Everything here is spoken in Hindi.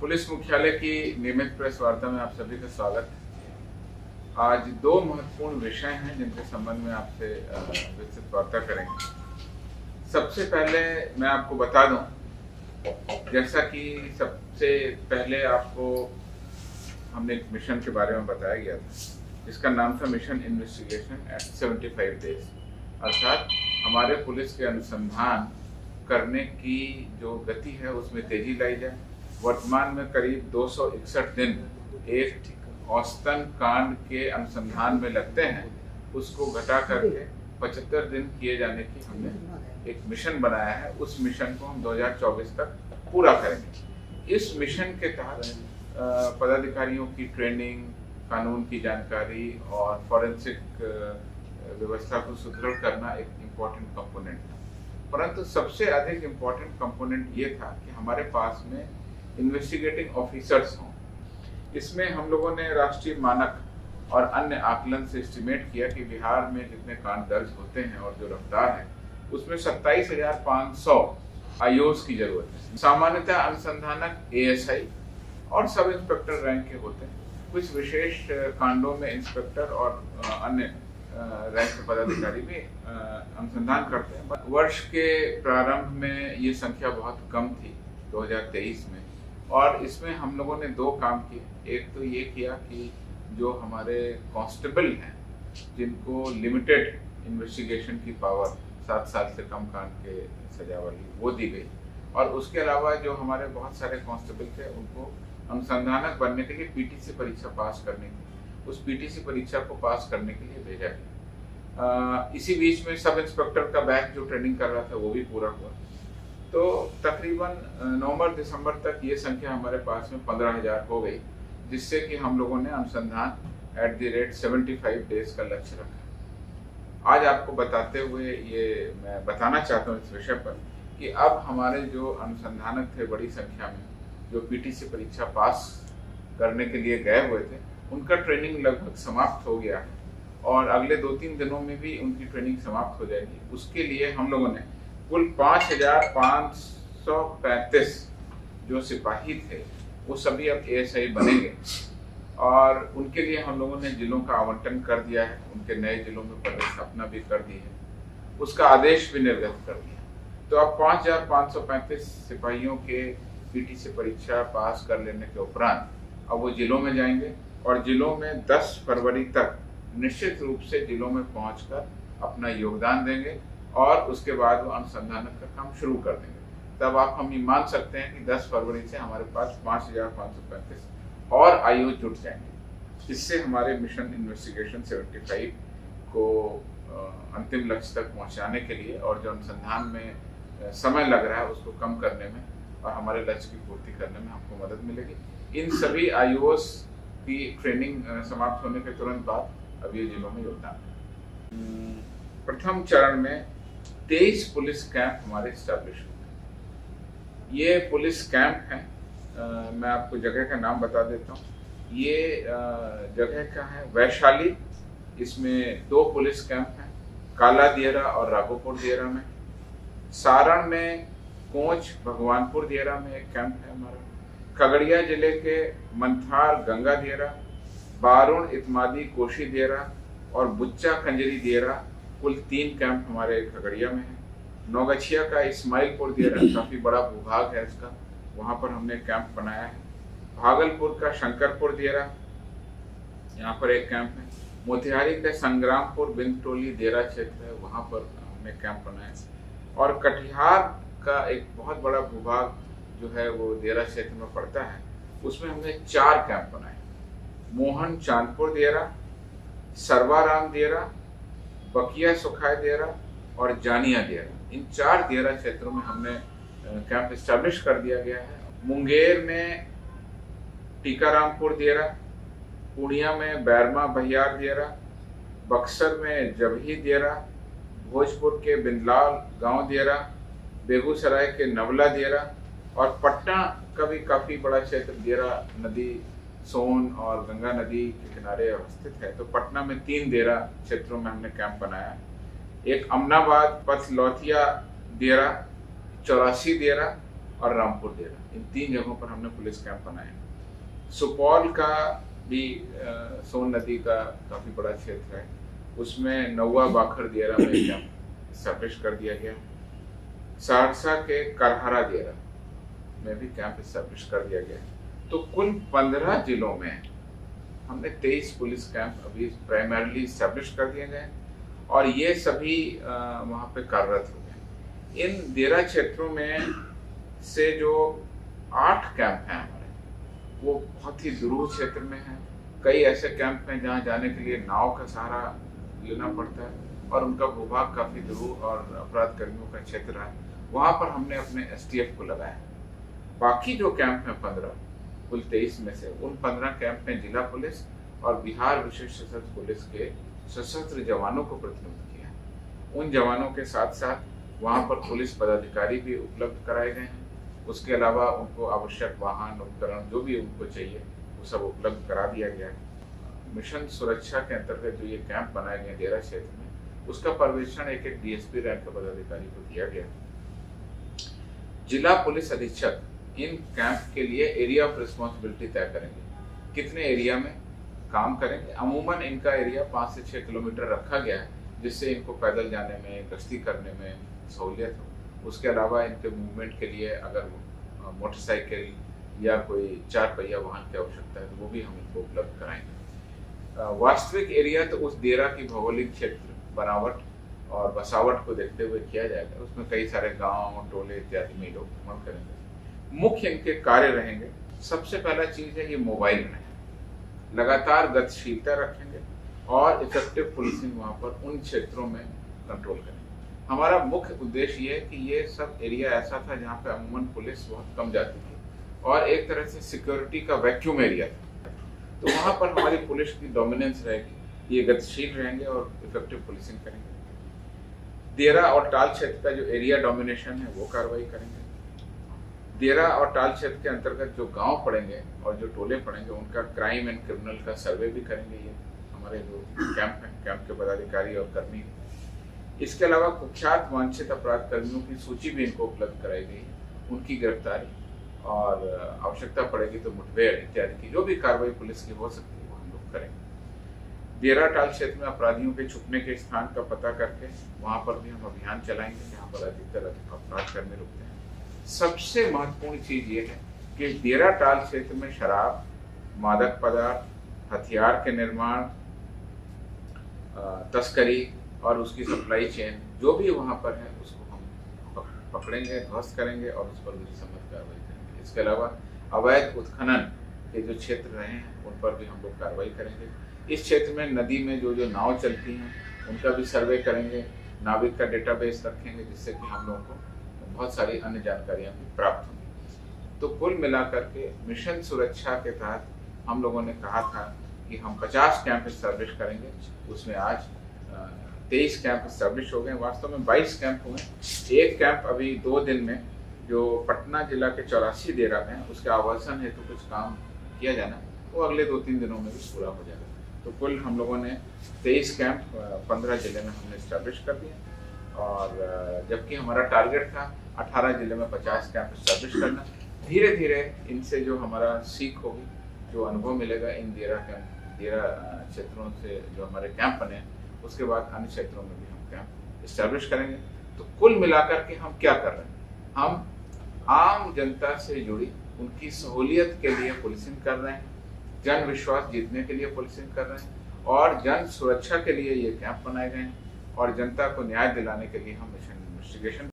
पुलिस मुख्यालय की नियमित प्रेस वार्ता में आप सभी का स्वागत है। आज दो महत्वपूर्ण विषय हैं जिनके संबंध में आपसे विस्तृत वार्ता करेंगे। सबसे पहले मैं आपको बता दूं, जैसा कि सबसे पहले आपको हमने एक मिशन के बारे में बताया गया था, जिसका नाम था मिशन इन्वेस्टिगेशन एट 75 डेज, अर्थात हमारे पुलिस के अनुसंधान करने की जो गति है उसमें तेजी लाई जाए। वर्तमान में करीब 261 दिन एक औसतन कांड के अनुसंधान में लगते हैं, उसको घटा करके 75 दिन किए जाने की हमने एक मिशन बनाया है। उस मिशन को हम 2024 तक पूरा करेंगे। इस मिशन के तहत पदाधिकारियों की ट्रेनिंग, कानून की जानकारी और फॉरेंसिक व्यवस्था को सुदृढ़ करना एक इम्पोर्टेंट कंपोनेंट था, परंतु सबसे अधिक इम्पोर्टेंट कंपोनेंट ये था कि हमारे पास में इन्वेस्टिगेटिंग ऑफिसर्स हों। इसमें हम लोगों ने राष्ट्रीय मानक और अन्य आकलन से एस्टिमेट किया कि बिहार में जितने कांड दर्ज होते हैं और जो रफ्तार है उसमें 27,500 आईओएस की जरूरत है। सामान्यतः अनुसंधानक एएसआई और सब इंस्पेक्टर रैंक के होते हैं। कुछ विशेष कांडों में इंस्पेक्टर और अन्य रैंक के पदाधिकारी भी अनुसंधान करते हैं। वर्ष के प्रारंभ में ये संख्या बहुत कम थी 2023 में, और इसमें हम लोगों ने दो काम किए। एक तो ये किया कि जो हमारे कांस्टेबल हैं जिनको लिमिटेड इन्वेस्टिगेशन की पावर 7 साल से कम कांड के सजा वाली वो दी गई, और उसके अलावा जो हमारे बहुत सारे कांस्टेबल थे उनको अनुसंधानक बनने के लिए पीटीसी परीक्षा पास करने की, उस पीटीसी परीक्षा को पास करने के लिए भेजा गया। इसी बीच में सब इंस्पेक्टर का बैच जो ट्रेनिंग कर रहा था वो भी पूरा हुआ। तो तकरीबन नवंबर-दिसंबर तक ये संख्या हमारे पास में 15,000 हो गई, जिससे कि हम लोगों ने अनुसंधान एट द रेट 75 डेज का लक्ष्य रखा। आज आपको बताते हुए ये मैं बताना चाहता हूँ इस विषय पर कि अब हमारे जो अनुसंधानक थे बड़ी संख्या में, जो पीटीसी परीक्षा पास करने के लिए गए हुए थे, उनका ट्रेनिंग लगभग समाप्त हो गया है और अगले 2-3 दिनों में भी उनकी ट्रेनिंग समाप्त हो जाएगी। उसके लिए हम लोगों ने कुल 5,535 जो सिपाही थे वो सभी अब एएसआई बनेंगे, और उनके लिए हम लोगों ने जिलों का आवंटन कर दिया है, उनके नए जिलों में पदस्थापना भी कर दी है, उसका आदेश भी निर्गत कर दिया। तो अब 5,535 सिपाहियों के पीटीसी परीक्षा पास कर लेने के उपरांत अब वो जिलों में जाएंगे और जिलों में 10 फरवरी तक निश्चित रूप से जिलों में पहुंचकर अपना योगदान देंगे और उसके बाद वो अनुसंधानक का काम शुरू कर देंगे। तब आप हम ये मान सकते हैं कि 10 फरवरी से हमारे पास 5,535 और आईओ जुट जाएंगे। इससे हमारे मिशन इन्वेस्टिगेशन 75 को अंतिम लक्ष्य तक पहुंचाने के लिए और जो अनुसंधान में समय लग रहा है उसको कम करने में और हमारे लक्ष्य की पूर्ति करने में हमको मदद मिलेगी। इन सभी आईओएस की ट्रेनिंग समाप्त होने के तुरंत बाद अब ये जिलों में योगदान है। प्रथम चरण में 23 पुलिस कैंप हमारे स्टैब्लिश होंगे। ये पुलिस कैंप हैं, मैं आपको जगह का नाम बता देता हूँ। ये जगह का है वैशाली, इसमें 2 पुलिस कैंप हैं, काला दियरा और राघोपुर दियरा में। सारण में कोंच भगवानपुर दियरा में एक कैंप है हमारा। खगड़िया जिले के मंथार गंगा दियरा, बारुण इतमादी कोशी दियरा और बुच्चा कंजरी दियरा, कुल 3 कैंप हमारे खगड़िया में है। नौगछिया का इस्माइलपुर दियरा काफी बड़ा भूभाग है इसका, वहां पर हमने कैंप बनाया है। भागलपुर का शंकरपुर दियरा, यहाँ पर एक कैंप है। मोतिहारी का संग्रामपुर बिंदटोली दियरा क्षेत्र है, वहां पर हमने कैंप बनाया है। और कटिहार का एक बहुत बड़ा भूभाग जो है वो दियरा क्षेत्र में पड़ता है, उसमें हमने 4 कैंप बनाए। मोहन चांदपुर दियरा, सर्वाराम दियरा, बकिया सुखाय दियरा और जानिया दियरा, इन 4 दियरा क्षेत्रों में हमने कैंप एस्टैब्लिश कर दिया गया है। मुंगेर में टीकारामपुर दियरा, पूर्णिया में बैरमा बहियार दियरा, बक्सर में जबही दियरा, भोजपुर के बिंदलाल गांव दियरा, बेगूसराय के नवला दियरा और पटना का भी काफी बड़ा क्षेत्र दियरा नदी, सोन और गंगा नदी के किनारे अवस्थित है। तो पटना में 3 दियरा क्षेत्रों में हमने कैंप बनाया। एक अमनाबाद पथ लौथिया दियरा, 84 दियरा और रामपुर डेरा, इन 3 जगहों पर हमने पुलिस कैंप बनाए। सुपौल का भी सोन नदी का काफ़ी बड़ा क्षेत्र है, उसमें नौवा बाखर डेरा में कैंप स्टैब्लिश कर दिया गया। सहरसा के करहरा डेरा में भी कैंप स्टैब्लिश कर दिया गया। तो कुल 15 जिलों में हमने 23 पुलिस कैंप अभी प्राइमरली स्टैब्लिश कर दिए गए और ये सभी वहाँ पे कार्यरत हो गए। इन डेरा क्षेत्रों में से जो 8 कैंप हैं हमारे, वो बहुत ही दुरूह क्षेत्र में हैं। कई ऐसे कैंप हैं जहाँ जाने के लिए नाव का सहारा लेना पड़ता है और उनका भूभाग काफ़ी दुरूह और अपराध कर्मियों का क्षेत्र है। वहाँ पर हमने अपने STF को लगाया। बाकी जो कैंप हैं 15, कुल 23 में से, उन 15 कैंप में जिला पुलिस और बिहार विशेष सशस्त्र पुलिस के सशस्त्र जवानों को प्रतिनिधित्व किया। उन जवानों के साथ साथ वहाँ पर पुलिस पदाधिकारी भी उपलब्ध कराए गए हैं। उसके अलावा उनको आवश्यक वाहन उपकरण जो भी उनको चाहिए वो सब उपलब्ध करा दिया गया है। मिशन सुरक्षा के अंतर्गत जो ये कैंप बनाए गए डेरा क्षेत्र में, उसका पर्यवेक्षण एक DSP रैंक के पदाधिकारी को दिया गया। जिला पुलिस अधीक्षक इन कैंप के लिए एरिया ऑफ रिस्पॉन्सिबिलिटी तय करेंगे, कितने एरिया में काम करेंगे। अमूमन इनका एरिया 5 से 6 किलोमीटर रखा गया है, जिससे इनको पैदल जाने में, गश्ती करने में सहूलियत हो। उसके अलावा इनके मूवमेंट के लिए अगर मोटरसाइकिल या कोई 4 पहिया वाहन की आवश्यकता है तो वो भी हम इनको उपलब्ध कराएंगे। वास्तविक एरिया तो उस डेरा की भौगोलिक क्षेत्र, बनावट और बसावट को देखते हुए किया जाएगा। उसमें कई सारे गांव, टोले इत्यादि में लोग भ्रमण करेंगे। मुख्य इनके कार्य रहेंगे, सबसे पहला चीज है ये मोबाइल रहेंगे, लगातार गतिशीलता रखेंगे और इफेक्टिव पुलिसिंग वहाँ पर उन क्षेत्रों में कंट्रोल करेंगे। हमारा मुख्य उद्देश्य ये है कि ये सब एरिया ऐसा था जहाँ पे अमूमन पुलिस बहुत कम जाती थी और एक तरह से सिक्योरिटी का वैक्यूम एरिया था। तो वहाँ पर हमारी पुलिस की डोमिनेंस रहेगी, ये गतिशील रहेंगे और इफेक्टिव पुलिसिंग करेंगे। डेरा और टाल क्षेत्र का जो एरिया डोमिनेशन है वो कार्रवाई करेंगे। डेरा और टाल क्षेत्र के अंतर्गत जो गांव पड़ेंगे और जो टोले पड़ेंगे उनका क्राइम एंड क्रिमिनल का सर्वे भी करेंगे। ये हमारे जो कैंप हैं, कैंप के पदाधिकारी और कर्मी। इसके अलावा कुख्यात वांछित अपराध कर्मियों की सूची भी इनको उपलब्ध कराई गई है, उनकी गिरफ्तारी और आवश्यकता पड़ेगी तो मुठभेड़ इत्यादि की जो भी कार्रवाई पुलिस की हो सकती है वो हम लोग करेंगे। डेरा टाल क्षेत्र में अपराधियों के छुपने के स्थान का पता करके वहां पर भी हम अभियान चलाएंगे जहाँ पर अधिकतर अपराध करने रुकते हैं। सबसे महत्वपूर्ण चीज ये है कि डेरा टाल क्षेत्र में शराब, मादक पदार्थ, हथियार के निर्माण, तस्करी और उसकी सप्लाई चेन जो भी वहां पर है उसको हम पकड़ेंगे, ध्वस्त करेंगे और उस पर भी सम्मत कार्रवाई करेंगे। इसके अलावा अवैध उत्खनन के जो क्षेत्र रहे हैं उन पर भी हम लोग कार्रवाई करेंगे। इस क्षेत्र में नदी में जो जो नाव चलती हैं उनका भी सर्वे करेंगे, नाविक का डेटाबेस रखेंगे जिससे कि हम लोगों को बहुत सारी अन्य जानकारियां भी प्राप्त होंगी। तो कुल मिलाकर के मिशन सुरक्षा के तहत हम लोगों ने कहा था कि हम 50 कैंप स्टैब्लिश करेंगे, उसमें आज 23 कैंप स्टैब्लिश हो गए। वास्तव में 22 कैंप हुए। एक कैंप अभी 2 दिन में जो पटना जिला के 84 डेरा में उसके आवासन हेतु कुछ काम किया जाना, वो अगले 2-3 दिनों में भी पूरा हो जाएगा। तो कुल हम लोगों ने 23 कैंप 15 जिले में हमने स्टैब्लिश कर दिए और जबकि हमारा टारगेट था 18 जिले में 50 कैंप स्टैब्लिश करना। धीरे धीरे इनसे जो हमारा सीख होगी, जो अनुभव मिलेगा इन डेरा क्षेत्रों से जो हमारे कैंप बने, उसके बाद अन्य क्षेत्रों में भी हम कैंप स्टैब्लिश करेंगे। तो कुल मिलाकर के हम क्या कर रहे हैं, हम आम जनता से जुड़ी उनकी सहूलियत के लिए पुलिसिंग कर रहे हैं, जन विश्वास जीतने के लिए पुलिसिंग कर रहे हैं और जन सुरक्षा के लिए ये कैंप बनाए गए हैं और जनता को न्याय दिलाने के लिए हम मिशन इन्वेस्टिगेशन